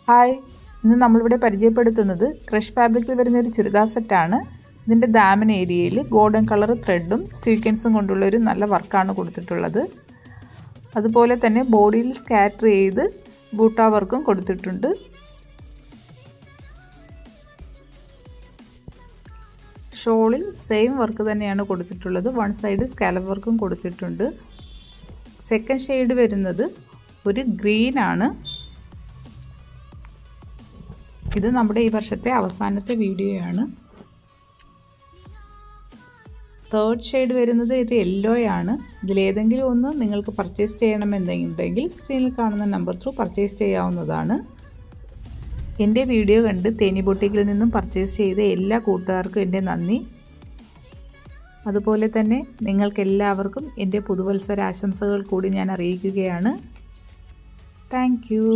Hi, ഇന്ന് നമ്മളിവിടെ പരിചയപ്പെടുത്തുന്നത് ക്രഷ് ഫാബ്രിക്കിൽ വരുന്ന ഒരു ചുരിദാർ സെറ്റാണ്. ഇതിൻ്റെ ദാമൻ ഏരിയയിൽ ഗോൾഡൻ കളർ ത്രെഡും സ്വീക്വൻസും കൊണ്ടുള്ള ഒരു നല്ല വർക്കാണ് കൊടുത്തിട്ടുള്ളത്. അതുപോലെ തന്നെ ബോഡിയിൽ സ്കാറ്റർ ചെയ്ത് ബൂട്ടാ വർക്കും കൊടുത്തിട്ടുണ്ട്. ഷോളിൽ സെയിം വർക്ക് തന്നെയാണ് കൊടുത്തിട്ടുള്ളത്. വൺ സൈഡ് സ്കാലപ്പ് വർക്കും കൊടുത്തിട്ടുണ്ട്. സെക്കൻഡ് ഷെയ്ഡ് വരുന്നത് ഒരു ഗ്രീൻ ആണ്. ഇത് നമ്മുടെ ഈ വർഷത്തെ അവസാനത്തെ വീഡിയോയാണ്. തേർഡ് ഷെയ്ഡ് വരുന്നത് ഒരു യെല്ലോ ആണ്. ഇതിലേതെങ്കിലും ഒന്ന് നിങ്ങൾക്ക് പർച്ചേസ് ചെയ്യണമെന്നുണ്ടെങ്കിൽ സ്ക്രീനിൽ കാണുന്ന നമ്പർ ത്രൂ പർച്ചേസ് ചെയ്യാവുന്നതാണ്. എൻ്റെ വീഡിയോ കണ്ട് തേനി ബൊട്ടിക്കിൽ നിന്നും പർച്ചേസ് ചെയ്ത എല്ലാ കൂട്ടുകാർക്കും എൻ്റെ നന്ദി. അതുപോലെ തന്നെ നിങ്ങൾക്കെല്ലാവർക്കും എൻ്റെ പുതുവത്സര ആശംസകൾ കൂടി ഞാൻ അറിയിക്കുകയാണ്. Thank you.